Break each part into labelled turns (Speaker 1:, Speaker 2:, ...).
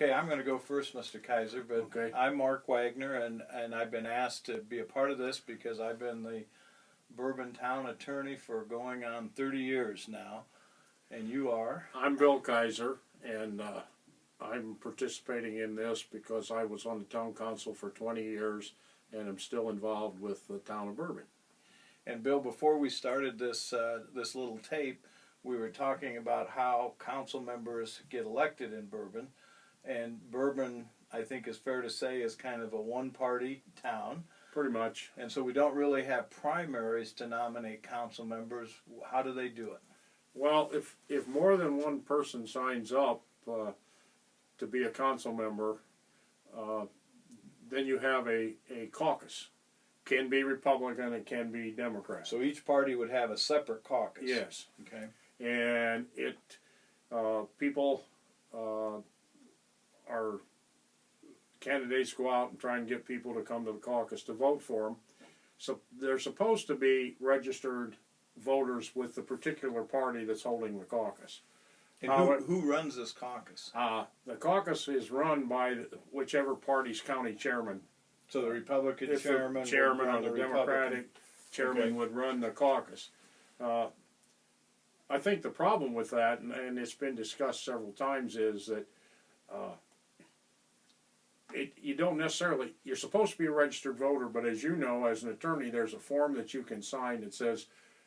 Speaker 1: Okay, I'm going to go first, Mr. Kaiser, but
Speaker 2: Okay.
Speaker 1: I'm Mark Wagner, and I've been asked to be a part of this because I've been the Bourbon town attorney for going on 30 years now, and you are?
Speaker 2: I'm Bill Kaiser, and I'm participating in this because I was on the town council for 20 years and am still involved with the town of Bourbon.
Speaker 1: And Bill, before we started this this little tape, we were talking about how council members get elected in Bourbon. And Bourbon, I think is fair to say, is kind of a one-party town.
Speaker 2: Pretty much.
Speaker 1: And so we don't really have primaries to nominate council members. How do they do it?
Speaker 2: Well, if more than one person signs up to be a council member, then you have a caucus. Can be Republican, it can be Democrat.
Speaker 1: So each party would have a separate caucus.
Speaker 2: Yes.
Speaker 1: Okay.
Speaker 2: And people candidates go out and try and get people to come to the caucus to vote for them. So they're supposed to be registered voters with the particular party that's holding the caucus.
Speaker 1: And who runs this caucus?
Speaker 2: The caucus is run by whichever party's county chairman.
Speaker 1: So the Republican chairman
Speaker 2: or the Democratic chairman would run the caucus. I think the problem with that, and it's been discussed several times, is that you don't necessarily, you're supposed to be a registered voter, but as you know, as an attorney, there's a form that you can sign that says,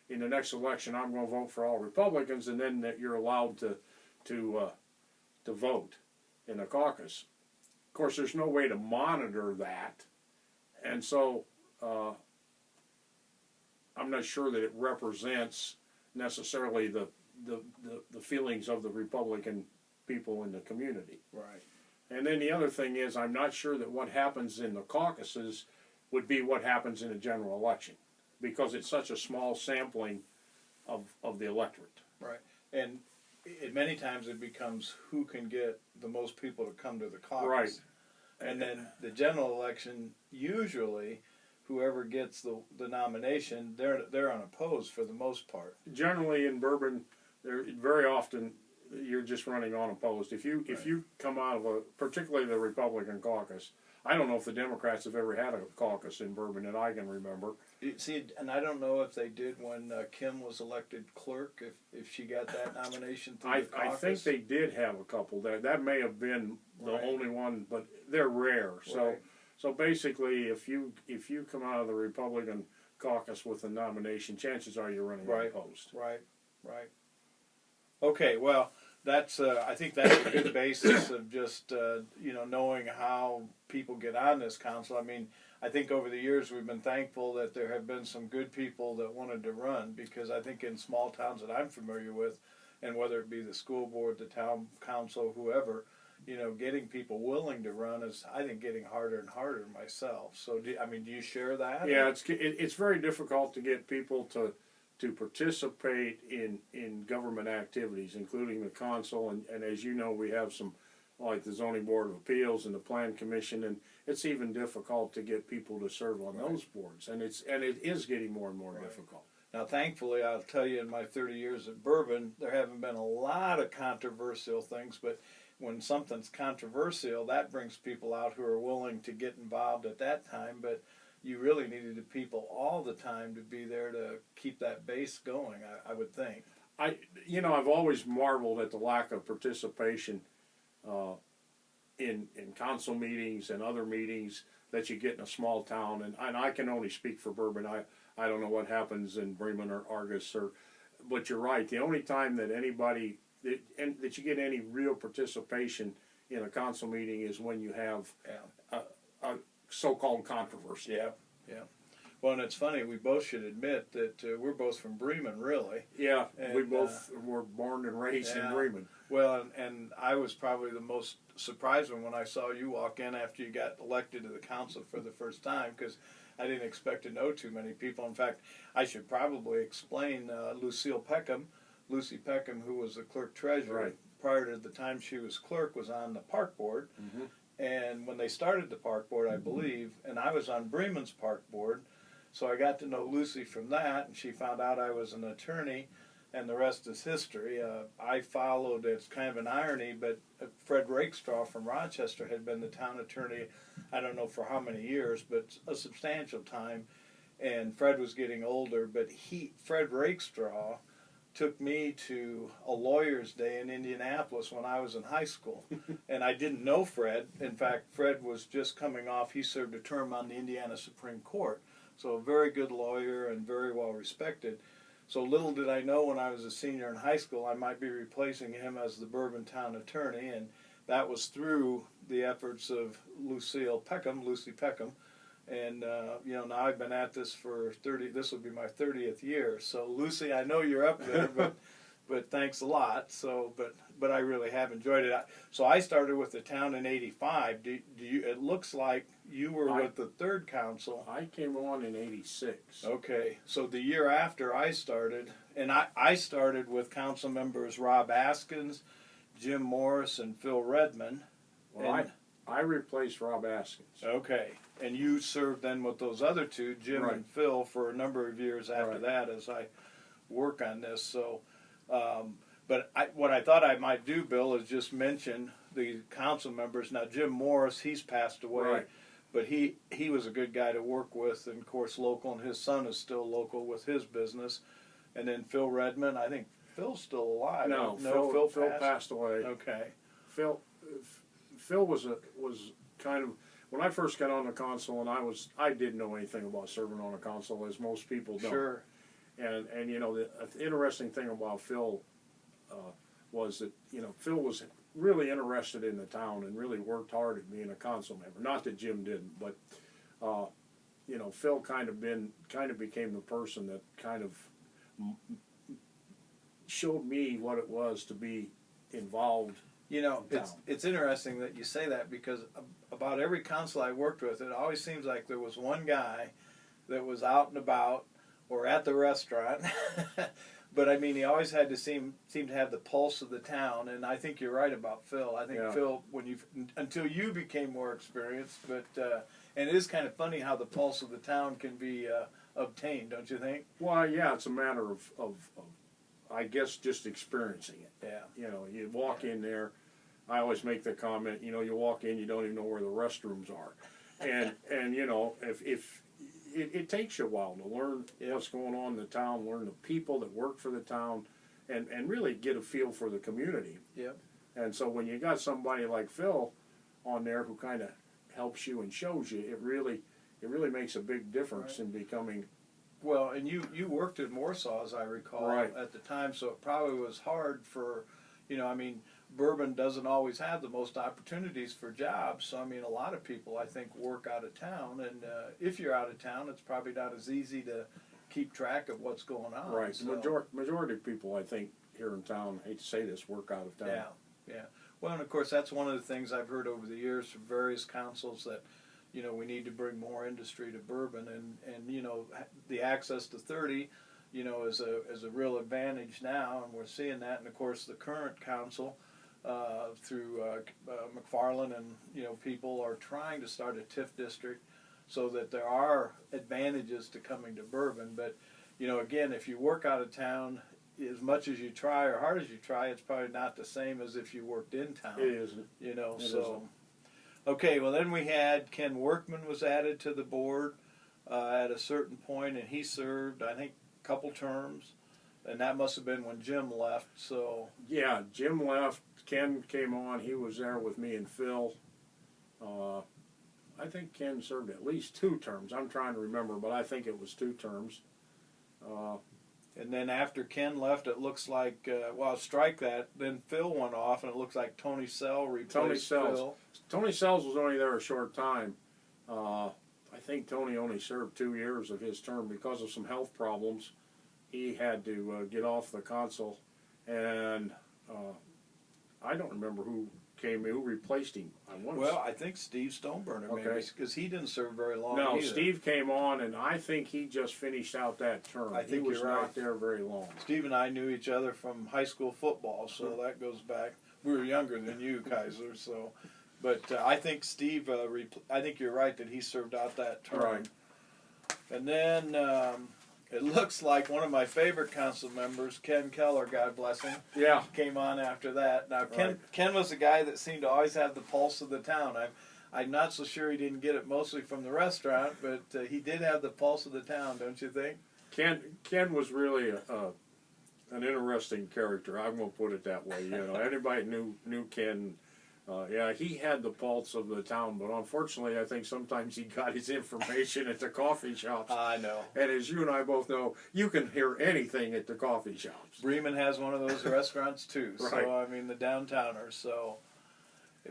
Speaker 2: in the next election, I'm going to vote for all Republicans, and then that you're allowed to vote in a caucus. Of course, there's no way to monitor that, and so I'm not sure that it represents necessarily the feelings of the Republican people in the community.
Speaker 1: Right.
Speaker 2: And then the other thing is, I'm not sure that what happens in the caucuses would be what happens in a general election, because it's such a small sampling of the electorate.
Speaker 1: Right. And many times it becomes who can get the most people to come to the caucus.
Speaker 2: Right.
Speaker 1: And then the general election, usually, whoever gets the nomination, they're unopposed for the most part.
Speaker 2: Generally in Bourbon, very often you're just running unopposed. If you come out of particularly the Republican caucus, I don't know if the Democrats have ever had a caucus in Bourbon that I can remember.
Speaker 1: See, and I don't know if they did when Kim was elected clerk, if she got that nomination through the caucus.
Speaker 2: I think they did have a couple there. That may have been the only one, but they're rare. So basically, if you come out of the Republican caucus with a nomination, chances are you're running unopposed.
Speaker 1: Right. Okay, well, that's I think that's a good basis of just knowing how people get on this council. I mean, I think over the years we've been thankful that there have been some good people that wanted to run, because I think in small towns that I'm familiar with, and whether it be the school board, the town council, whoever, getting people willing to run is, I think, getting harder and harder myself. So, do you share that?
Speaker 2: Yeah, it's very difficult to get people to participate in government activities, including the council, and as you know, we have some, like the Zoning Board of Appeals and the Plan Commission, and it's even difficult to get people to serve on those boards, and it is getting more and more difficult.
Speaker 1: Now, thankfully, I'll tell you, in my 30 years at Bourbon, there haven't been a lot of controversial things, but when something's controversial, that brings people out who are willing to get involved at that time, but you really needed the people all the time to be there to keep that base going, I would think.
Speaker 2: I've always marveled at the lack of participation in council meetings and other meetings that you get in a small town, and I can only speak for Bourbon. I don't know what happens in Bremen or Argus, but you're right. The only time that anybody that you get any real participation in a council meeting is when you have a so-called controversy.
Speaker 1: Yeah. Well, and it's funny, we both should admit that we're both from Bremen, really.
Speaker 2: Yeah, and we both were born and raised in Bremen.
Speaker 1: Well, and I was probably the most surprised when I saw you walk in after you got elected to the council for the first time, because I didn't expect to know too many people. In fact, I should probably explain Lucy Peckham, who was the clerk treasurer prior to the time she was clerk, was on the park board. Mm-hmm. And when they started the park board, I believe, and I was on Bremen's park board, so I got to know Lucy from that, and she found out I was an attorney. and the rest is history. I followed, it's kind of an irony, but Fred Rakestraw from Rochester had been the town attorney, I don't know for how many years, but a substantial time. And Fred was getting older, but Fred Rakestraw took me to a lawyer's day in Indianapolis when I was in high school. And I didn't know Fred. In fact, Fred was just coming off, he served a term on the Indiana Supreme Court. So a very good lawyer and very well respected. So little did I know when I was a senior in high school I might be replacing him as the Bourbon town attorney, and that was through the efforts of Lucy Peckham. And, now I've been at this for this will be my 30th year. So, Lucy, I know you're up there, but thanks a lot. So, but I really have enjoyed it. So I started with the town in '85. It looks like you were with the third council.
Speaker 2: I came on in '86.
Speaker 1: Okay. So the year after I started, and I started with council members Rob Askins, Jim Morris, and Phil Redmond.
Speaker 2: Well, I replaced Rob Askins.
Speaker 1: Okay. And you served then with those other two, Jim and Phil, for a number of years after that as I work on this. So, but what I thought I might do, Bill, is just mention the council members. Now, Jim Morris, he's passed away, but he was a good guy to work with, and of course local, and his son is still local with his business. And then Phil Redmond, I think Phil's still alive.
Speaker 2: No, Phil passed away.
Speaker 1: Okay.
Speaker 2: Phil was kind of, when I first got on the council, and I didn't know anything about serving on a council, as most people don't.
Speaker 1: Sure.
Speaker 2: And the interesting thing about Phil was that Phil was really interested in the town and really worked hard at being a council member. Not that Jim didn't, but Phil kind of became the person that kind of showed me what it was to be involved.
Speaker 1: It's interesting that you say that, because about every council I worked with, it always seems like there was one guy that was out and about or at the restaurant. But I mean, he always had to seem to have the pulse of the town, and I think you're right about Phil. I think Phil, until you became more experienced, but and it is kind of funny how the pulse of the town can be obtained, don't you think?
Speaker 2: Well, yeah, it's a matter of I guess just experiencing it.
Speaker 1: Yeah.
Speaker 2: You walk in there. I always make the comment. You walk in, you don't even know where the restrooms are, and if it takes you a while to learn what's going on in the town, learn the people that work for the town, and really get a feel for the community.
Speaker 1: Yep.
Speaker 2: And so when you got somebody like Phil on there who kind of helps you and shows you, it really makes a big difference in becoming.
Speaker 1: Well, and you worked in Warsaw, as I recall, at the time, so it probably was hard for, Bourbon doesn't always have the most opportunities for jobs. So, a lot of people, I think, work out of town. And if you're out of town, it's probably not as easy to keep track of what's going on.
Speaker 2: Right.
Speaker 1: So,
Speaker 2: majority of people, I think, here in town, I hate to say this, work out of town.
Speaker 1: Yeah. Well, and of course, that's one of the things I've heard over the years from various councils that, we need to bring more industry to Bourbon. And the access to 30, is a real advantage now. And we're seeing that. And, of course, the current council, through McFarland and people are trying to start a TIF district so that there are advantages to coming to Bourbon. But again, if you work out of town, as much as you try or hard as you try, it's probably not the same as if you worked in town.
Speaker 2: It isn't.
Speaker 1: It isn't. Okay, well then we had Ken Workman was added to the board at a certain point, and he served, I think, a couple terms. And that must have been when Jim left. So
Speaker 2: yeah, Jim left. Ken came on. He was there with me and Phil. I think Ken served at least 2 terms. I'm trying to remember, but I think it was 2 terms.
Speaker 1: And then after Ken left, it looks like, strike that. Then Phil went off, and it looks like Tony Sell replaced Phil.
Speaker 2: Tony Sells was only there a short time. I think Tony only served 2 years of his term because of some health problems. He had to get off the council, and I don't remember who replaced him.
Speaker 1: I think Steve Stoneburner, maybe, because he didn't serve very long.
Speaker 2: No,
Speaker 1: either.
Speaker 2: Steve came on, and I think he just finished out that term.
Speaker 1: I think
Speaker 2: he was
Speaker 1: you're right.
Speaker 2: not there very long.
Speaker 1: Steve and I knew each other from high school football, so that goes back. We were younger than you, Kaiser. So, but I think Steve. I think you're right that he served out that term.
Speaker 2: Right.
Speaker 1: And then it looks like one of my favorite council members, Ken Keller, God bless him,
Speaker 2: Yeah.
Speaker 1: came on after that. Now,
Speaker 2: Right.
Speaker 1: Ken was a guy that seemed to always have the pulse of the town. I'm not so sure he didn't get it mostly from the restaurant, but he did have the pulse of the town, don't you think?
Speaker 2: Ken was really an interesting character. I'm going to put it that way. You know, anybody knew Ken. Yeah, he had the pulse of the town, but unfortunately, I think sometimes he got his information at the coffee shops.
Speaker 1: I know.
Speaker 2: And as you and I both know, you can hear anything at the coffee shops.
Speaker 1: Bremen has one of those restaurants too.
Speaker 2: Right.
Speaker 1: So I mean, the downtowners. So,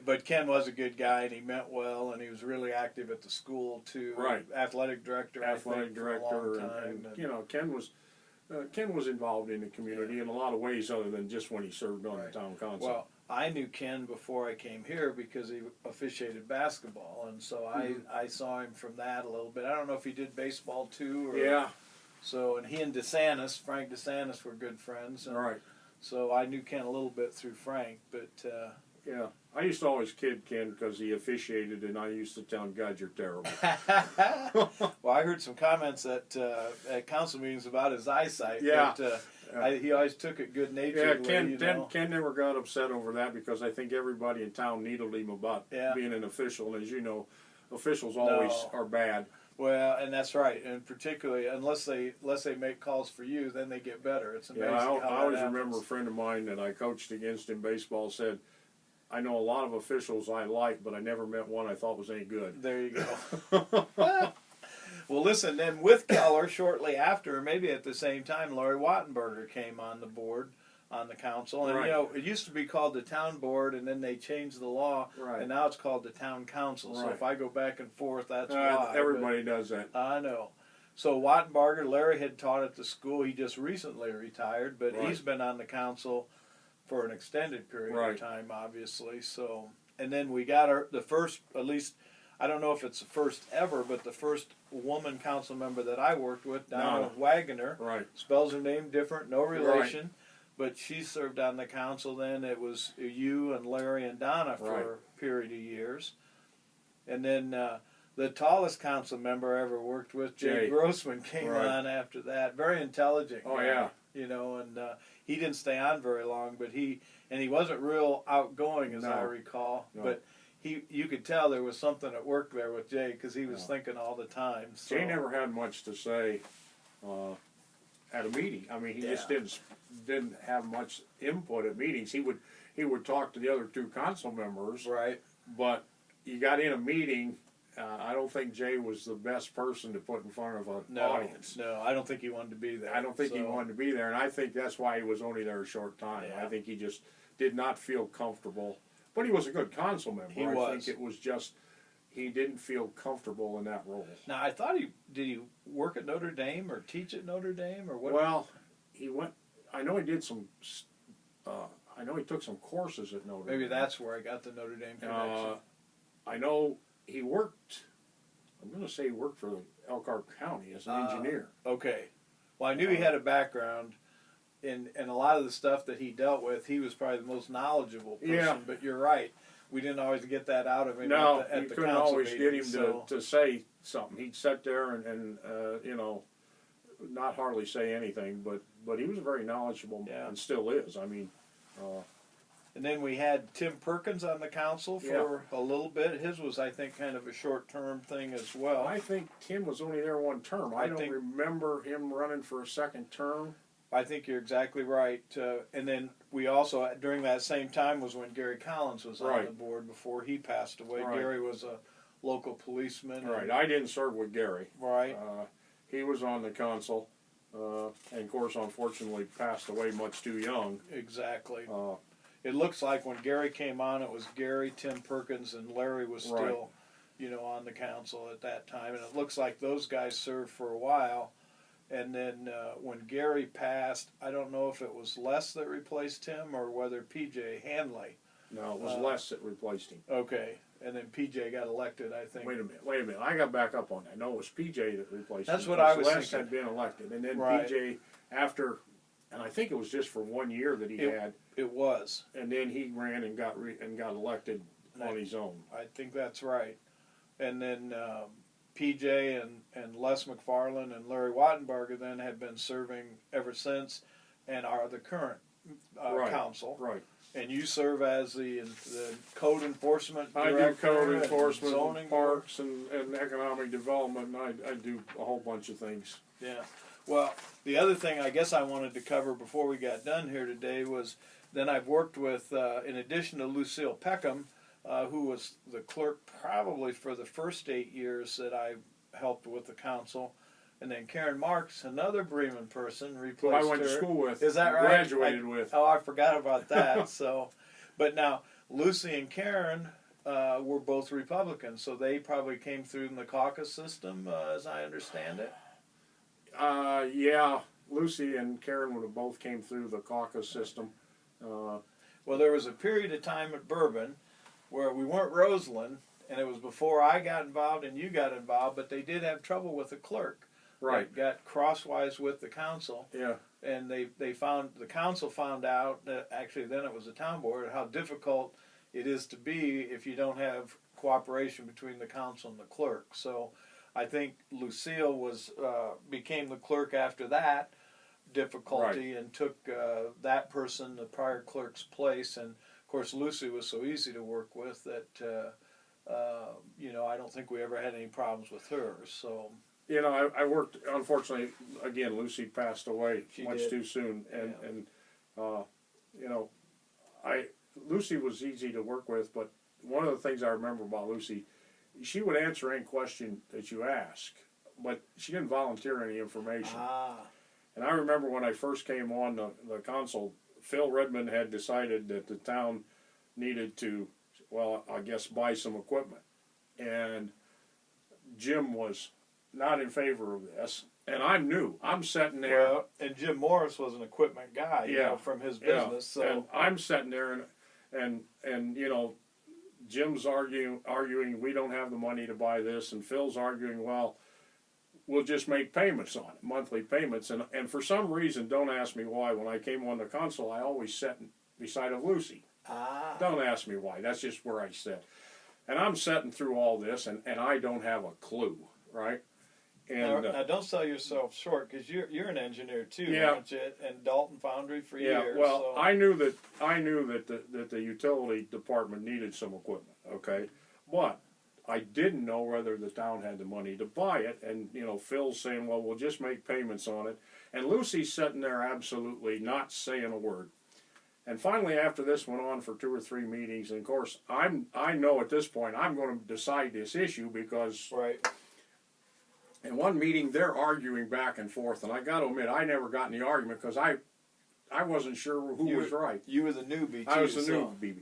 Speaker 1: but Ken was a good guy, and he meant well, and he was really active at the school too.
Speaker 2: Right.
Speaker 1: Athletic director.
Speaker 2: Athletic director,
Speaker 1: for a long time,
Speaker 2: and you know, Ken was involved in the community in a lot of ways, other than just when he served on the town council.
Speaker 1: Well, I knew Ken before I came here because he officiated basketball, and so I saw him from that a little bit. I don't know if he did baseball too. Or,
Speaker 2: yeah.
Speaker 1: So, and he and Frank DeSantis, were good friends. And
Speaker 2: Right.
Speaker 1: So I knew Ken a little bit through Frank, but.
Speaker 2: Yeah, I used to always kid Ken because he officiated, and I used to tell him, "God, you're terrible."
Speaker 1: Well, I heard some comments at council meetings about his eyesight.
Speaker 2: Yeah.
Speaker 1: But, he always took it good naturedly.
Speaker 2: Ken never got upset over that because I think everybody in town needled him about being an official. And as you know, officials always are bad.
Speaker 1: Well, and that's right, and particularly unless they make calls for you, then they get better. It's amazing.
Speaker 2: Yeah, I always
Speaker 1: happens.
Speaker 2: remember a friend of mine that I coached against in baseball said, "I know a lot of officials I like, but I never met one I thought was any good."
Speaker 1: There you go. Well, listen, then with Keller, shortly after, maybe at the same time, Lori Wattenberger came on the board, on the council. And,
Speaker 2: Right.
Speaker 1: you know, it used to be called the town board, and then they changed the law,
Speaker 2: Right.
Speaker 1: and now it's called the town council. So
Speaker 2: Right.
Speaker 1: if I go back and forth, that's why.
Speaker 2: Everybody does that.
Speaker 1: I know. So Wattenberger, Larry had taught at the school. He just recently retired, but
Speaker 2: Right.
Speaker 1: he's been on the council for an extended period
Speaker 2: Right.
Speaker 1: of time, obviously. So, and then we got the first, at least, I don't know if it's the first ever, but the first woman council member that I worked with, Donna Wagner.
Speaker 2: Right.
Speaker 1: Spells her name different, no relation. But she served on the council then. It was you and Larry and Donna for a period of years. And then the tallest council member I ever worked with, Jay Grossman, came on after that. Very intelligent guy,
Speaker 2: yeah.
Speaker 1: You know, and he didn't stay on very long, but he wasn't real outgoing, as I recall.
Speaker 2: No.
Speaker 1: But you could tell there was something at work there with Jay because he was thinking all the time. So.
Speaker 2: Jay never had much to say at a meeting. I mean, he just didn't have much input at meetings. He would talk to the other two council members.
Speaker 1: Right.
Speaker 2: But you got in a meeting. I don't think Jay was the best person to put in front of an audience.
Speaker 1: No, I don't think he wanted to be there.
Speaker 2: I don't think he wanted to be there, and I think that's why he was only there a short time.
Speaker 1: Yeah.
Speaker 2: I think he just did not feel comfortable. But he was a good council member. I think it was just he didn't feel comfortable in that role.
Speaker 1: Now, I thought did he work at Notre Dame or teach at Notre Dame or what?
Speaker 2: Well, he went. I know he did some. I know he took some courses at Notre Dame.
Speaker 1: Maybe that's where I got the Notre Dame connection.
Speaker 2: I know he worked. I'm going to say he worked for Elkhart County as an engineer.
Speaker 1: Okay. Well, I knew he had a background. And a lot of the stuff that he dealt with, he was probably the most knowledgeable person.
Speaker 2: Yeah.
Speaker 1: But you're right. We didn't always get that out of him
Speaker 2: No,
Speaker 1: at
Speaker 2: you
Speaker 1: the
Speaker 2: couldn't
Speaker 1: council
Speaker 2: always
Speaker 1: meeting,
Speaker 2: get him to say something. He'd sit there and you know, not hardly say anything. But he was very knowledgeable and still is. I mean.
Speaker 1: And then we had Tim Perkins on the council for a little bit. His was, I think, kind of a short-term thing as well.
Speaker 2: I think Tim was only there one term. I don't remember him running for a second term.
Speaker 1: I think you're exactly right. And then we also, during that same time, was when Gary Collins was on the board before he passed away.
Speaker 2: Right.
Speaker 1: Gary was a local policeman.
Speaker 2: Right. I didn't serve with Gary.
Speaker 1: Right.
Speaker 2: He was on the council, and of course, unfortunately, passed away much too young.
Speaker 1: Exactly. It looks like when Gary came on, it was Gary, Tim Perkins, and Larry was still, you know, on the council at that time. And it looks like those guys served for a while. And then when Gary passed, I don't know if it was Les that replaced him or whether P.J. Hanley.
Speaker 2: No, it was Les that replaced him.
Speaker 1: Okay. And then P.J. got elected, I think.
Speaker 2: Wait a minute. I got back up on that. No, it was P.J. that replaced him.
Speaker 1: That's what I was
Speaker 2: Les
Speaker 1: thinking.
Speaker 2: had been elected. And then
Speaker 1: Right.
Speaker 2: P.J. after, and I think it was just for 1 year that he had.
Speaker 1: It was.
Speaker 2: And then he ran and got elected on his own.
Speaker 1: I think that's right. And then PJ and Les McFarland and Larry Wattenberger then have been serving ever since, and are the current council.
Speaker 2: Right.
Speaker 1: And you serve as the code enforcement director.
Speaker 2: I do code enforcement,
Speaker 1: zoning
Speaker 2: parks, and economic development, and I do a whole bunch of things.
Speaker 1: Yeah. Well, the other thing I guess I wanted to cover before we got done here today was then I've worked with, in addition to Lucille Peckham, who was the clerk probably for the first 8 years that I helped with the council. And then Karen Marks, another Bremen person, replaced her.
Speaker 2: Who I went to school with.
Speaker 1: Is that right?
Speaker 2: Graduated with.
Speaker 1: Oh, I forgot about that. So, but now Lucy and Karen were both Republicans, so they probably came through in the caucus system, as I understand it.
Speaker 2: Yeah, Lucy and Karen would have both came through the caucus system.
Speaker 1: Well, there was a period of time at Bourbon where we weren't Roseland, and it was before I got involved and you got involved, but they did have trouble with the clerk.
Speaker 2: Right.
Speaker 1: Got crosswise with the council.
Speaker 2: Yeah.
Speaker 1: And the council found out that actually then it was the town board how difficult it is to be if you don't have cooperation between the council and the clerk. So I think Lucille became the clerk after that difficulty, and took that person, the prior clerk's place. And of course Lucy was so easy to work with that I don't think we ever had any problems with her. So.
Speaker 2: I worked, unfortunately, again, Lucy passed away much too soon. Lucy was easy to work with, but one of the things I remember about Lucy, she would answer any question that you ask, but she didn't volunteer any information. And I remember when I first came on the council, Phil Redmond had decided that the town needed to, I guess, buy some equipment. And Jim was not in favor of this, and I'm new. I'm sitting there.
Speaker 1: Well, and Jim Morris was an equipment guy, from his business. So
Speaker 2: and I'm sitting there, and Jim's arguing we don't have the money to buy this, and Phil's arguing, well, we'll just make payments on it, monthly payments, and for some reason, don't ask me why. When I came on the council, I always sat beside of Lucy. Don't ask me why. That's just where I sit, and I'm sitting through all this, and I don't have a clue, right? And,
Speaker 1: now don't sell yourself short, because you're an engineer too, aren't you? And Dalton Foundry for years.
Speaker 2: Well,
Speaker 1: so.
Speaker 2: I knew that the utility department needed some equipment. Okay, but I didn't know whether the town had the money to buy it. And Phil's saying, "Well, we'll just make payments on it." And Lucy's sitting there, absolutely not saying a word. And finally, after this went on for 2 or 3 meetings, and of course, I know at this point I'm going to decide this issue because.
Speaker 1: Right.
Speaker 2: In one meeting, they're arguing back and forth, and I got to admit, I never got in the argument because I wasn't sure who was right.
Speaker 1: You were the newbie, too.
Speaker 2: I was the newbie.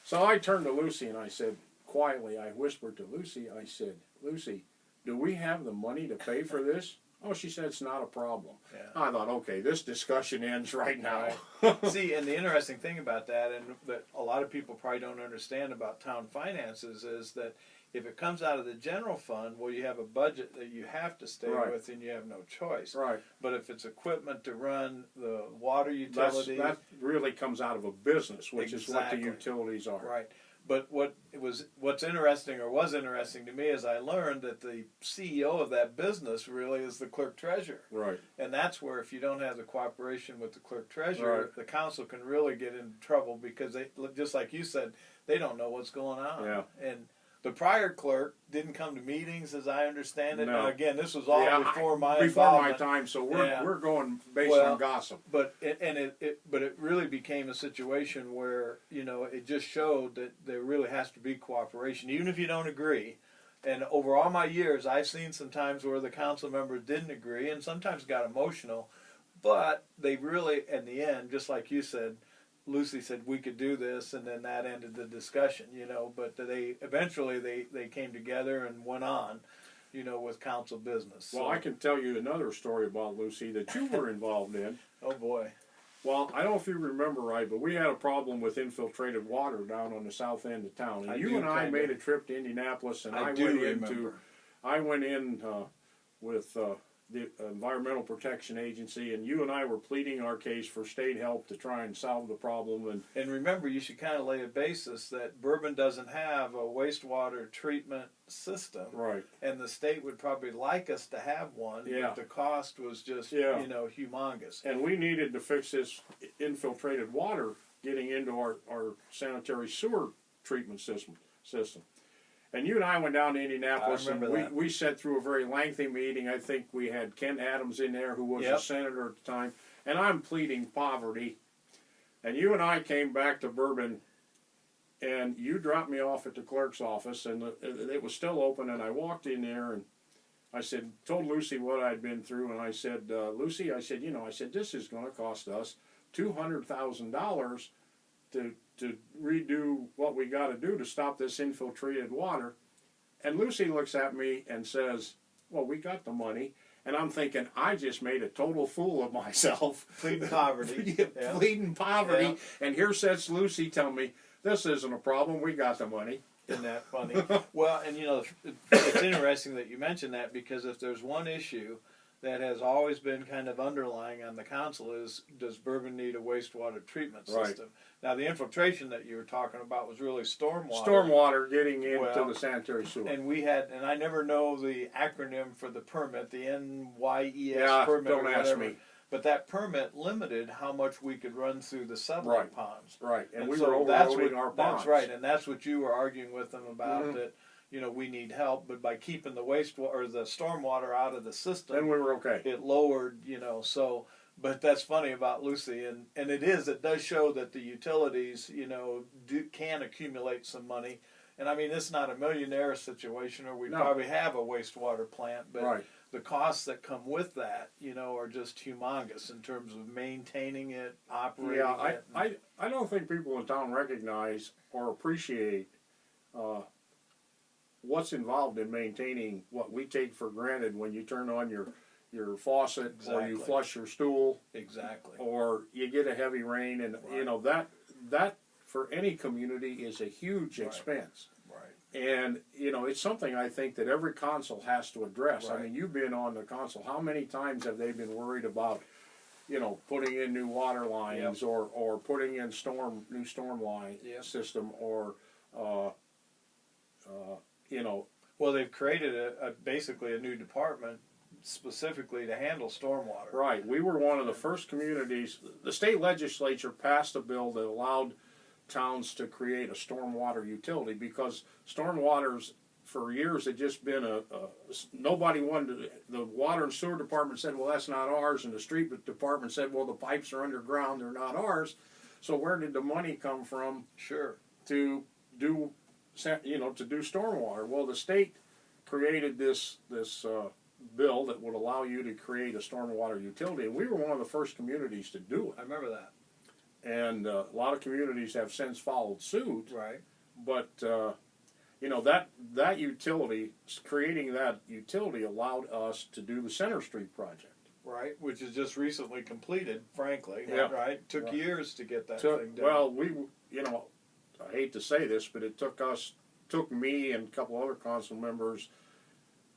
Speaker 2: So I turned to Lucy and I said, quietly, I whispered to Lucy, I said, Lucy, do we have the money to pay for this? Oh, she said, it's not a problem.
Speaker 1: Yeah.
Speaker 2: I thought, okay, this discussion ends right now.
Speaker 1: Right. See, and the interesting thing about that, and that a lot of people probably don't understand about town finances, is that if it comes out of the general fund, well, you have a budget that you have to stay with, and you have no choice.
Speaker 2: Right.
Speaker 1: But if it's equipment to run the water utility,
Speaker 2: that really comes out of a business, which is what the utilities are.
Speaker 1: Right. But what's interesting, or was interesting to me, is I learned that the CEO of that business really is the clerk treasurer.
Speaker 2: Right.
Speaker 1: And that's where, if you don't have the cooperation with the clerk treasurer, the council can really get into trouble, because they, just like you said, they don't know what's going on.
Speaker 2: Yeah.
Speaker 1: And the prior clerk didn't come to meetings, as I understand it.
Speaker 2: No.
Speaker 1: And again, this was all before my
Speaker 2: time, so we're going based on gossip.
Speaker 1: But it really became a situation where it just showed that there really has to be cooperation, even if you don't agree. And over all my years, I've seen some times where the council members didn't agree, and sometimes got emotional. But they really, in the end, just like you said, Lucy said we could do this, and then that ended the discussion, But they eventually they came together and went on, with council business.
Speaker 2: Well, I can tell you another story about Lucy that you were involved in.
Speaker 1: Oh boy.
Speaker 2: Well, I don't know if you remember right, but we had a problem with infiltrated water down on the south end of town, and you and I made a trip to Indianapolis, and I went in with the Environmental Protection Agency, and you and I were pleading our case for state help to try and solve the problem.
Speaker 1: And remember, you should kind of lay a basis that Bourbon doesn't have a wastewater treatment system,
Speaker 2: Right.
Speaker 1: and the state would probably like us to have one,
Speaker 2: Yeah.
Speaker 1: but the cost was just
Speaker 2: Yeah.
Speaker 1: humongous.
Speaker 2: And we needed to fix this infiltrated water getting into our sanitary sewer treatment system. And you and I went down to Indianapolis,
Speaker 1: I
Speaker 2: and
Speaker 1: remember that.
Speaker 2: we sat through a very lengthy meeting. I think we had Ken Adams in there, who was
Speaker 1: Yep.
Speaker 2: a senator at the time, and I'm pleading poverty. And you and I came back to Bourbon, and you dropped me off at the clerk's office, and it was still open, and I walked in there, and I told Lucy what I'd been through, and I said, Lucy, I said, this is going to cost us $200,000 to redo what we got to do to stop this infiltrated water. And Lucy looks at me and says, well, we got the money. And I'm thinking, I just made a total fool of myself.
Speaker 1: Pleading poverty.
Speaker 2: Yeah. Pleading poverty.
Speaker 1: Yeah.
Speaker 2: And here sits Lucy telling me, this isn't a problem, we got the money.
Speaker 1: Isn't that funny? Well, and it's interesting that you mentioned that, because if there's one issue that has always been kind of underlying on the council is, does Bourbon need a wastewater treatment system?
Speaker 2: Right.
Speaker 1: Now, the infiltration that you were talking about was really stormwater.
Speaker 2: Stormwater getting into
Speaker 1: Well,
Speaker 2: the sanitary sewer.
Speaker 1: And I never know the acronym for the permit, the NYES
Speaker 2: Yeah,
Speaker 1: permit
Speaker 2: don't
Speaker 1: or
Speaker 2: ask
Speaker 1: whatever.
Speaker 2: me.
Speaker 1: But that permit limited how much we could run through the settlement
Speaker 2: Right.
Speaker 1: ponds.
Speaker 2: Right, and we
Speaker 1: so
Speaker 2: were overloading our ponds.
Speaker 1: That's right, and that's what you were arguing with them about,
Speaker 2: Mhm.
Speaker 1: that we need help, but by keeping the wastewater or the stormwater out of the system,
Speaker 2: Then we were okay.
Speaker 1: it lowered, so. But that's funny about Lucy, and it does show that the utilities, can accumulate some money. And I mean, it's not a millionaire situation, or we
Speaker 2: No.
Speaker 1: probably have a wastewater plant, but
Speaker 2: Right.
Speaker 1: the costs that come with that, are just humongous in terms of maintaining it, operating
Speaker 2: Yeah,
Speaker 1: it.
Speaker 2: I don't think people in town recognize or appreciate what's involved in maintaining what we take for granted when you turn on your faucet, or you
Speaker 1: Exactly.
Speaker 2: flush your stool,
Speaker 1: Exactly.
Speaker 2: or you get a heavy rain, and
Speaker 1: Right.
Speaker 2: that for any community is a huge
Speaker 1: Right.
Speaker 2: expense.
Speaker 1: Right.
Speaker 2: And it's something I think that every council has to address.
Speaker 1: Right.
Speaker 2: I mean, you've been on the council. How many times have they been worried about, putting in new water lines,
Speaker 1: Yep.
Speaker 2: or putting in new storm line
Speaker 1: Yep.
Speaker 2: system, or
Speaker 1: Well, they've created basically a new department specifically to handle stormwater.
Speaker 2: right. We were one of the first communities. The state legislature passed a bill that allowed towns to create a stormwater utility, because stormwater's for years had just been nobody wanted to, the water and sewer department said, well, that's not ours, and the street department said, well, the pipes are underground, they're not ours. So where did the money come from
Speaker 1: Sure.
Speaker 2: to do stormwater? Well, the state created this bill that would allow you to create a stormwater utility, and we were one of the first communities to do
Speaker 1: I
Speaker 2: it.
Speaker 1: remember that.
Speaker 2: And a lot of communities have since followed suit.
Speaker 1: Right.
Speaker 2: But that utility, creating that utility, allowed us to do the Center Street project.
Speaker 1: Right. Which is just recently completed, frankly.
Speaker 2: Yeah.
Speaker 1: Right. Took
Speaker 2: Right.
Speaker 1: years to get that thing done.
Speaker 2: Well, I hate to say this, but it took me and a couple other council members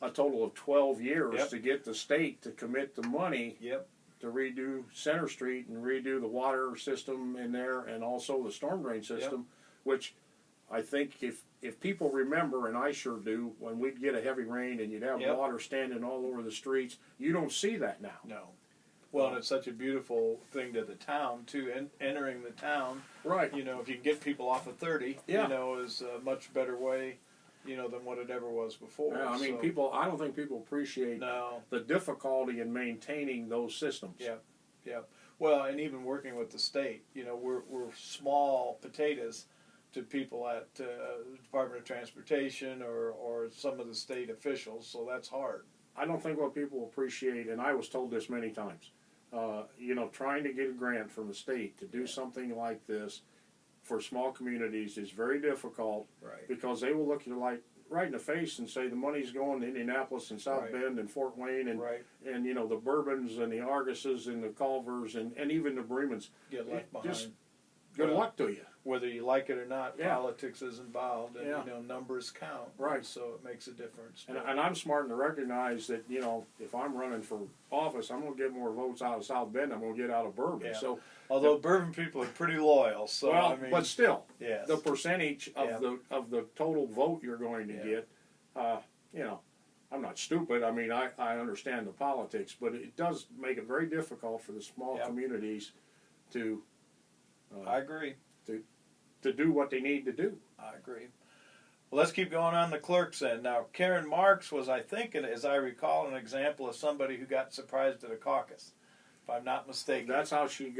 Speaker 2: a total of 12 years
Speaker 1: Yep.
Speaker 2: to get the state to commit the money
Speaker 1: Yep.
Speaker 2: to redo Center Street and redo the water system in there, and also the storm drain system, which I think if people remember, and I sure do, when we'd get a heavy rain and you'd have
Speaker 1: Yep.
Speaker 2: water standing all over the streets, you don't see that now.
Speaker 1: No. Well, and it's such a beautiful thing to the town too. Entering the town,
Speaker 2: Right.
Speaker 1: if you can get people off of 30,
Speaker 2: Yeah.
Speaker 1: is a much better way, than what it ever was before.
Speaker 2: Yeah, I mean, I don't think people appreciate
Speaker 1: No.
Speaker 2: the difficulty in maintaining those systems.
Speaker 1: Yeah. Yeah. Well, and even working with the state, we're small potatoes to people at Department of Transportation or some of the state officials, so that's hard.
Speaker 2: I don't think what people appreciate, and I was told this many times, trying to get a grant from the state to do something like this for small communities is very difficult,
Speaker 1: Right.
Speaker 2: because they will look you like right in the face and say the money's going to Indianapolis and South
Speaker 1: Right.
Speaker 2: Bend and Fort Wayne and
Speaker 1: Right.
Speaker 2: the Bourbons and the Arguses and the Culvers and even the Bremans.
Speaker 1: Get left behind.
Speaker 2: Just good
Speaker 1: Well,
Speaker 2: luck to you.
Speaker 1: whether you like it or not,
Speaker 2: Yeah.
Speaker 1: politics is involved, and
Speaker 2: Yeah.
Speaker 1: you know, numbers count.
Speaker 2: Right.
Speaker 1: So it makes a difference.
Speaker 2: And I'm smart enough to recognize that, you know, if I'm running for office, I'm going to get more votes out of South Bend than I'm going to get out of Bourbon.
Speaker 1: Yeah.
Speaker 2: So,
Speaker 1: Although Bourbon people are pretty loyal, so
Speaker 2: well,
Speaker 1: I mean,
Speaker 2: but still,
Speaker 1: yes.
Speaker 2: the percentage of
Speaker 1: Yeah.
Speaker 2: the total vote you're going to
Speaker 1: Yeah.
Speaker 2: get, you know, I'm not stupid. I mean, I understand the politics, but it does make it very difficult for the small
Speaker 1: Yep.
Speaker 2: communities to
Speaker 1: I agree.
Speaker 2: to do what they need to do.
Speaker 1: I agree. Well, let's keep going on the clerk's end. Now, Karen Marks was, I think, as I recall, an example of somebody who got surprised at a caucus, if I'm not mistaken.
Speaker 2: That's how she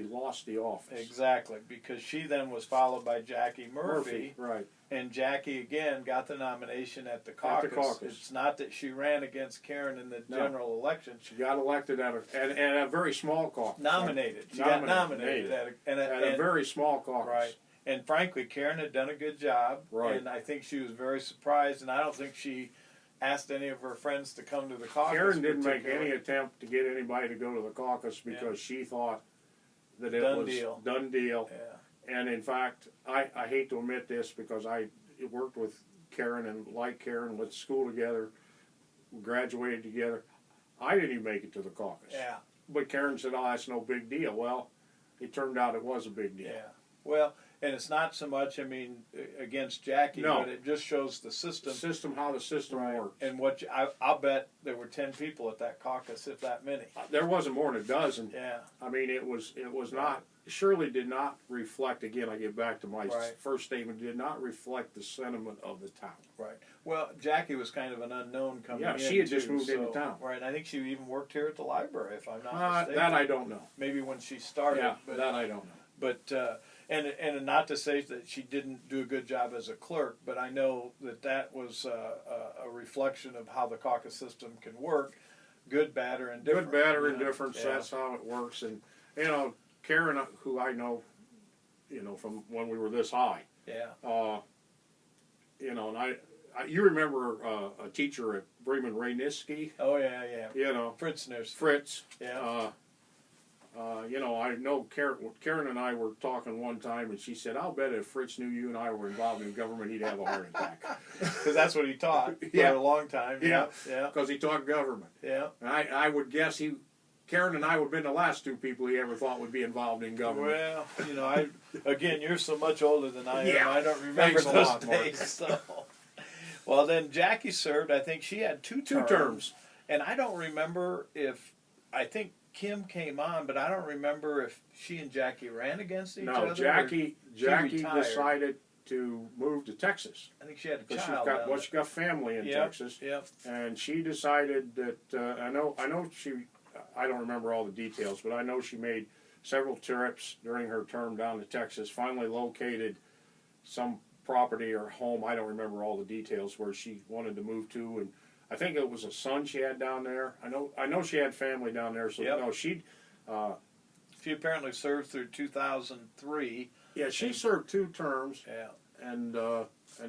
Speaker 2: lost the office.
Speaker 1: Exactly, because she then was followed by Jackie Murphy.
Speaker 2: Right.
Speaker 1: And Jackie again got the nomination at the caucus. It's not that she ran against Karen in the general election.
Speaker 2: She got elected at a very small caucus.
Speaker 1: Nominated. She got nominated at
Speaker 2: a very small caucus.
Speaker 1: Right. And frankly, Karen had done a good job.
Speaker 2: Right.
Speaker 1: And I think she was very surprised. And I don't think she asked any of her friends to come to the caucus.
Speaker 2: Karen didn't make any attempt to get anybody to go to the caucus because she thought that it was done deal.
Speaker 1: Yeah.
Speaker 2: And in fact, I hate to admit this because I worked with Karen and like Karen, went to school together, graduated together. I didn't even make it to the caucus.
Speaker 1: Yeah.
Speaker 2: But Karen said, "Oh, that's no big deal." Well, it turned out it was a big deal.
Speaker 1: Yeah. Well, and it's not so much, I mean, against Jackie,
Speaker 2: No.
Speaker 1: but it just shows the system.
Speaker 2: How the system works.
Speaker 1: And I'll bet there were 10 people at that caucus, if that many.
Speaker 2: There wasn't more than a dozen.
Speaker 1: Yeah.
Speaker 2: I mean, it was not. Surely did not reflect. Again, I get back to my first statement. Did not reflect the sentiment of the town.
Speaker 1: Right. Well, Jackie was kind of an unknown coming in.
Speaker 2: Yeah, she had just moved into town.
Speaker 1: Right. And I think she even worked here at the library, if I'm not mistaken.
Speaker 2: That I don't know.
Speaker 1: Maybe when she started.
Speaker 2: Yeah,
Speaker 1: but,
Speaker 2: that I don't know.
Speaker 1: But and not to say that she didn't do a good job as a clerk, but I know that was a reflection of how the caucus system can work, good, bad, or indifferent.
Speaker 2: Good, bad, or indifferent. That's how it works. And you know, Karen, who I know, you know, from when we were this high.
Speaker 1: Yeah.
Speaker 2: You know, and you remember a teacher at Bremen, Ray Niski?
Speaker 1: Oh yeah, yeah.
Speaker 2: You know,
Speaker 1: Fritz Niski.
Speaker 2: Fritz.
Speaker 1: Yeah.
Speaker 2: You know, I know Karen and I were talking one time, and she said, "I'll bet if Fritz knew you and I were involved in government, he'd have a heart attack."
Speaker 1: Because that's what he taught for a long time.
Speaker 2: Yeah.
Speaker 1: Yeah.
Speaker 2: Because he taught government.
Speaker 1: Yeah.
Speaker 2: And I would guess Karen and I would have been the last two people he ever thought would be involved in government.
Speaker 1: Well, you know, again, you're so much older than I am.
Speaker 2: Yeah.
Speaker 1: I don't remember
Speaker 2: Thanks a
Speaker 1: those
Speaker 2: lot, Mark.
Speaker 1: days. So. Well, then Jackie served. I think she had two terms. And I don't remember I think Kim came on, but I don't remember if she and Jackie ran against each other.
Speaker 2: No, Jackie decided to move to Texas.
Speaker 1: I think she had a child.
Speaker 2: She got family in Texas.
Speaker 1: Yep.
Speaker 2: And she decided that I know she. I don't remember all the details, but I know she made several trips during her term down to Texas. Finally located some property or home. I don't remember all the details where she wanted to move to, and I think it was a son she had down there. I know she had family down there. So no, she
Speaker 1: apparently served through 2003.
Speaker 2: Yeah, she served 2 terms.
Speaker 1: Yeah.
Speaker 2: And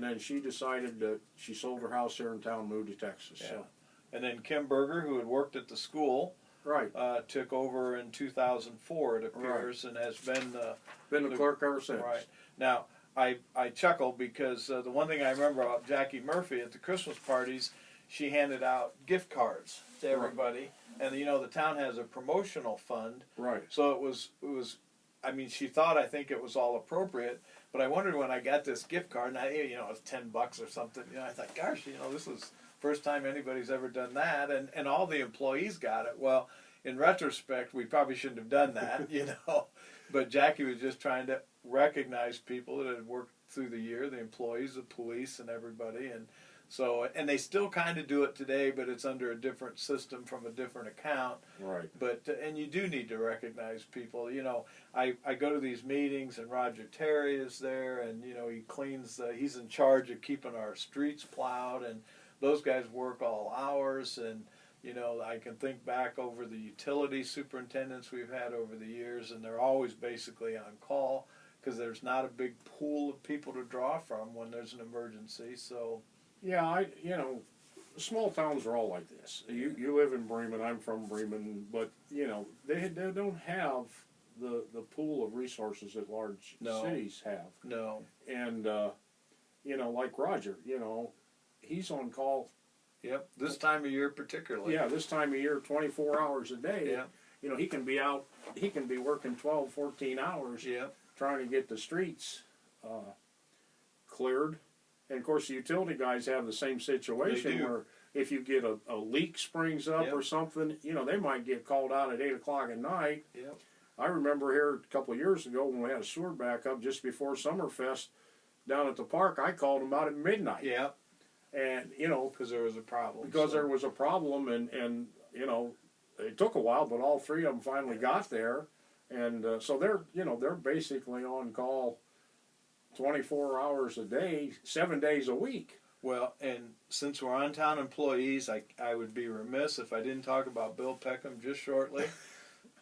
Speaker 2: then she decided that she sold her house here in town, moved to Texas.
Speaker 1: Yeah.
Speaker 2: So.
Speaker 1: And then Kim Berger, who had worked at the school,
Speaker 2: right,
Speaker 1: took over in 2004, it appears, and has been
Speaker 2: the clerk ever since.
Speaker 1: Right. Now, I chuckle because the one thing I remember about Jackie Murphy at the Christmas parties, she handed out gift cards to everybody, and you know the town has a promotional fund.
Speaker 2: Right.
Speaker 1: So it was. I mean, she thought I think it was all appropriate, but I wondered when I got this gift card, and it was $10 or something. You know, I thought, gosh, this is first time anybody's ever done that, and all the employees got it. Well, in retrospect, we probably shouldn't have done that, But Jackie was just trying to recognize people that had worked through the year, the employees, the police, and everybody, and they still kind of do it today, but it's under a different system from a different account.
Speaker 2: Right.
Speaker 1: But and you do need to recognize people. I go to these meetings, and Roger Terry is there, and he cleans. He's in charge of keeping our streets plowed, and those guys work all hours. And I can think back over the utility superintendents we've had over the years, and they're always basically on call because there's not a big pool of people to draw from when there's an emergency. So.
Speaker 2: Yeah, small towns are all like this. You live in Bremen. I'm from Bremen, but they don't have the pool of resources that large
Speaker 1: No.
Speaker 2: cities have.
Speaker 1: No.
Speaker 2: And you know, like Roger, you know, he's on call.
Speaker 1: Yep. This time of year particularly.
Speaker 2: Yeah, this time of year, 24 hours a day.
Speaker 1: Yeah.
Speaker 2: You know, he can be out. He can be working 12, 14 hours.
Speaker 1: Yeah.
Speaker 2: Trying to get the streets cleared. And of course, the utility guys have the same situation where if you get a leak springs up or something, you know, they might get called out at 8 o'clock at night.
Speaker 1: Yep.
Speaker 2: I remember here a couple of years ago when we had a sewer backup just before Summerfest down at the park, I called them out at midnight.
Speaker 1: Yeah.
Speaker 2: And, you know,
Speaker 1: because there was a problem.
Speaker 2: Because there was a problem, and you know, it took a while, but all three of them finally got there. And so they're, you know, they're basically on call 24 hours a day, 7 days a week.
Speaker 1: Well, and since we're on town employees, I would be remiss if I didn't talk about Bill Peckham just shortly.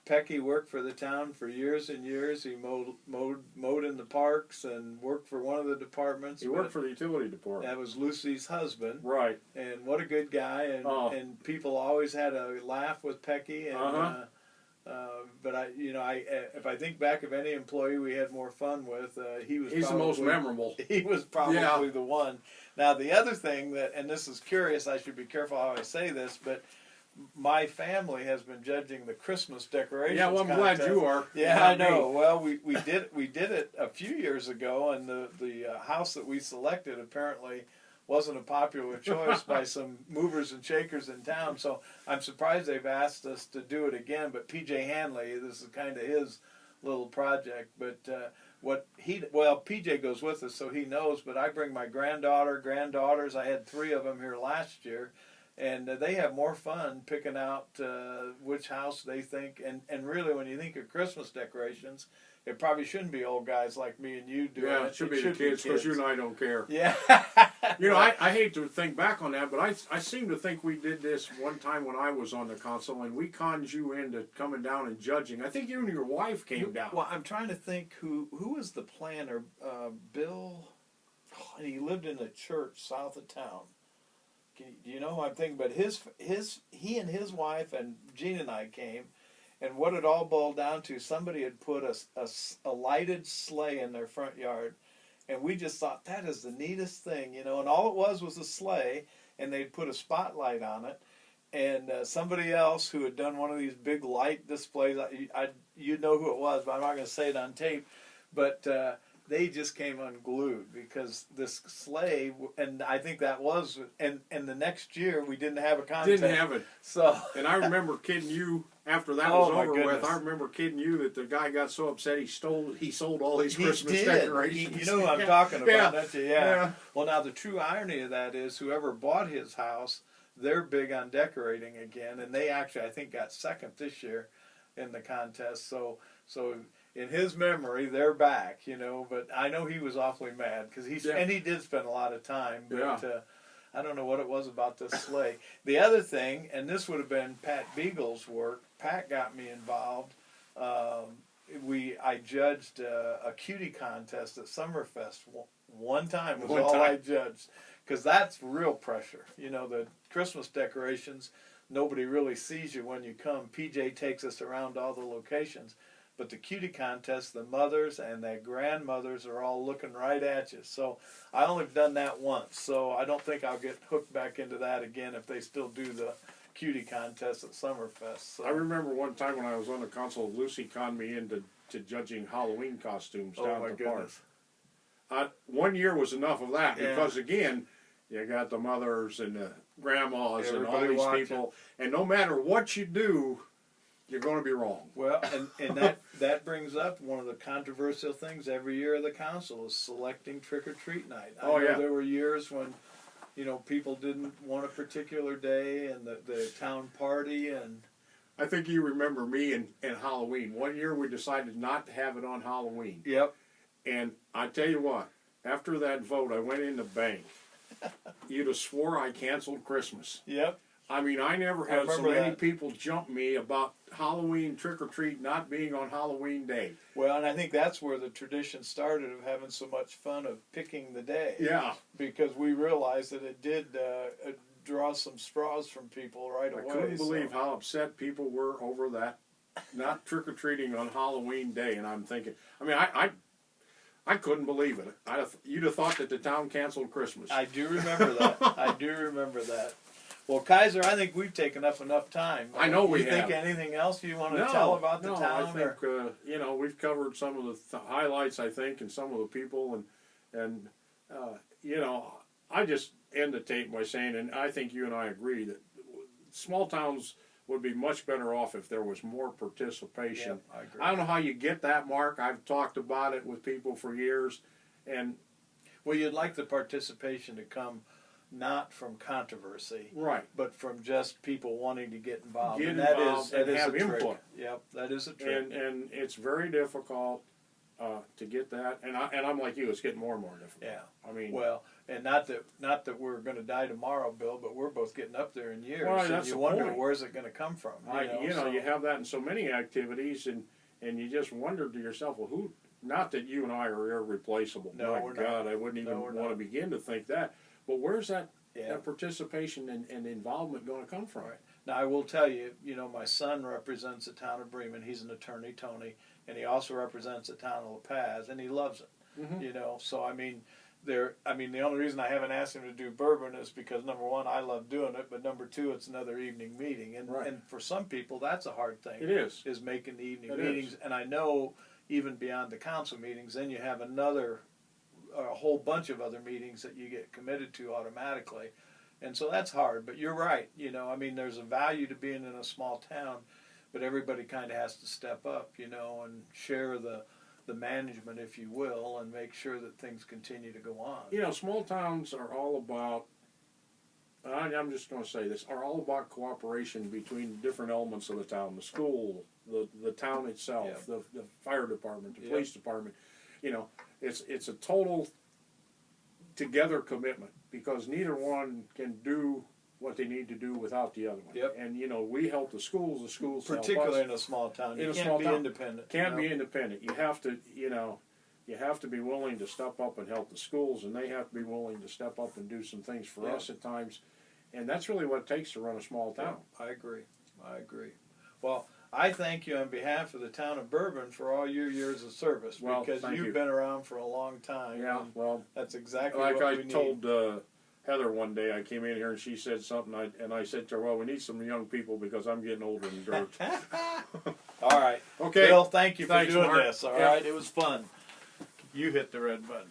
Speaker 1: Pecky worked for the town for years and years. He mowed in the parks and worked for one of the departments.
Speaker 2: He worked for the utility department.
Speaker 1: That was Lucy's husband.
Speaker 2: Right.
Speaker 1: And what a good guy. And people always had a laugh with Pecky. And, but if I think back of any employee we had more fun with, he's
Speaker 2: the most memorable.
Speaker 1: He was probably the one. Now the other thing that, and this is curious, I should be careful how I say this, but my family has been judging the Christmas decorations.
Speaker 2: Yeah, well, I'm glad you are.
Speaker 1: Yeah, I know. Well, we did it a few years ago, and the house that we selected apparently wasn't a popular choice by some movers and shakers in town. So I'm surprised they've asked us to do it again. But P.J. Hanley, this is kind of his little project. But P.J. goes with us, so he knows. But I bring my granddaughters. I had 3 of them here last year. And they have more fun picking out which house they think. And really, when you think of Christmas decorations, it probably shouldn't be old guys like me and you doing it.
Speaker 2: Yeah, it should be the kids, because you and I don't care.
Speaker 1: Yeah.
Speaker 2: You know, I hate to think back on that, but I seem to think we did this one time when I was on the council, and we conned you into coming down and judging. I think you and your wife came down.
Speaker 1: Well, I'm trying to think who was the planner. Bill, he lived in a church south of town. Do you know who I'm thinking? But he and his wife and Gene and I came, and what it all boiled down to, somebody had put a lighted sleigh in their front yard, and we just thought that is the neatest thing, you know. And all it was a sleigh, and they'd put a spotlight on it, and somebody else who had done one of these big light displays, you'd know who it was, but I'm not going to say it on tape, but. They just came unglued because this sleigh, and I think that was, and the next year we didn't have a contest.
Speaker 2: Didn't have it.
Speaker 1: So,
Speaker 2: and I remember kidding you after that was over with. I remember kidding you that the guy got so upset he sold all these Christmas decorations.
Speaker 1: You know who I'm talking about, don't you? Yeah. Well, now the true irony of that is whoever bought his house, they're big on decorating again, and they actually I think got second this year in the contest. So. In his memory, they're back, you know. But I know he was awfully mad because he did spend a lot of time. But I don't know what it was about this sleigh. The other thing, and this would have been Pat Beagle's work. Pat got me involved. I judged a cutie contest at Summerfest one time. Was all I judged because that's real pressure. You know, the Christmas decorations. Nobody really sees you when you come. PJ takes us around all the locations. But the cutie contest, the mothers and the grandmothers are all looking right at you. So I only have done that once. So I don't think I'll get hooked back into that again if they still do the cutie contest at Summerfest. So.
Speaker 2: I remember one time when I was on the council, Lucy conned me into judging Halloween costumes down at the park. 1 year was enough of that because, again, you got the mothers and the grandmas and all these people. And no matter what you do, you're going to be wrong.
Speaker 1: Well, and that brings up one of the controversial things every year of the council is selecting trick-or-treat night. I know there were years when, you know, people didn't want a particular day and the town party and...
Speaker 2: I think you remember me and Halloween. 1 year we decided not to have it on Halloween.
Speaker 1: Yep.
Speaker 2: And I tell you what, after that vote, I went in the bank. You'd have swore I canceled Christmas.
Speaker 1: Yep.
Speaker 2: I mean, I never had so many people jump me about Halloween trick-or-treat not being on Halloween day.
Speaker 1: Well, and I think that's where the tradition started of having so much fun of picking the day.
Speaker 2: Yeah.
Speaker 1: Because we realized that it did draw some straws from people right away.
Speaker 2: I couldn't believe how upset people were over that not trick or treating on Halloween Day, and I'm thinking, I mean, I couldn't believe it. You'd have thought that the town canceled Christmas.
Speaker 1: I do remember that. I do remember that. Well, Kaiser, I think we've taken up enough time.
Speaker 2: I know we
Speaker 1: have. You think anything else you want to tell about the town?
Speaker 2: I think you know, we've covered some of the highlights, I think, and some of the people, and you know, I just end the tape by saying, and I think you and I agree that small towns would be much better off if there was more participation.
Speaker 1: Yep, I agree.
Speaker 2: I don't know how you get that, Mark. I've talked about it with people for years, and
Speaker 1: well, you'd like the participation to come not from controversy,
Speaker 2: right,
Speaker 1: but from just people wanting to get involved.
Speaker 2: Get
Speaker 1: and
Speaker 2: involved
Speaker 1: that
Speaker 2: and
Speaker 1: is
Speaker 2: have
Speaker 1: a trick.
Speaker 2: input.
Speaker 1: Yep, that is a trick.
Speaker 2: And it's very difficult to get that. And I'm like you, it's getting more and more difficult.
Speaker 1: Yeah.
Speaker 2: I mean,
Speaker 1: well, and not that we're going to die tomorrow, Bill, but we're both getting up there in years.
Speaker 2: Well,
Speaker 1: and
Speaker 2: that's
Speaker 1: you
Speaker 2: the
Speaker 1: wonder
Speaker 2: point.
Speaker 1: where's it going to come from.
Speaker 2: You have that in so many activities, and you just wonder to yourself, well, who? Not that you and I are irreplaceable.
Speaker 1: No,
Speaker 2: My
Speaker 1: we're
Speaker 2: God,
Speaker 1: not.
Speaker 2: I wouldn't even
Speaker 1: No, we're
Speaker 2: want to
Speaker 1: not.
Speaker 2: begin to think that. But where's that
Speaker 1: Yeah.
Speaker 2: participation and involvement going to come from?
Speaker 1: Right. Now, I will tell you, my son represents the town of Bremen. He's an attorney, Tony, and he also represents the town of La Paz, and he loves it.
Speaker 2: Mm-hmm.
Speaker 1: So I mean, the only reason I haven't asked him to do Bourbon is because number one, I love doing it, but number two, it's another evening meeting, and
Speaker 2: Right.
Speaker 1: and for some people, that's a hard thing.
Speaker 2: It is
Speaker 1: making the evening
Speaker 2: It
Speaker 1: meetings,
Speaker 2: is.
Speaker 1: and I know even beyond the council meetings, then you have a whole bunch of other meetings that you get committed to automatically. And so that's hard, but you're right. There's a value to being in a small town, but everybody kind of has to step up, and share the management, if you will, and make sure that things continue to go on.
Speaker 2: Small towns are all about, I'm just going to say this, are all about cooperation between different elements of the town, the school, the town itself, the fire department, the police department. It's a total together commitment, because neither one can do what they need to do without the other one.
Speaker 1: Yep.
Speaker 2: And we help the schools help us.
Speaker 1: Particularly in a small town. You can't be independent.
Speaker 2: Can't be independent. You have to be willing to step up and help the schools, and they have to be willing to step up and do some things for us at times. And that's really what it takes to run a small town.
Speaker 1: I agree. Well, I thank you on behalf of the town of Bourbon for all your years of service, because you've been around for a long time.
Speaker 2: Yeah, well,
Speaker 1: that's exactly
Speaker 2: like
Speaker 1: what
Speaker 2: I
Speaker 1: we need.
Speaker 2: told Heather one day, I came in here and she said something, and I said to her, well, we need some young people because I'm getting older in dirt.
Speaker 1: All right.
Speaker 2: Okay.
Speaker 1: Bill, thank you for doing
Speaker 2: Mark.
Speaker 1: this. All right. It was fun. You hit the red button.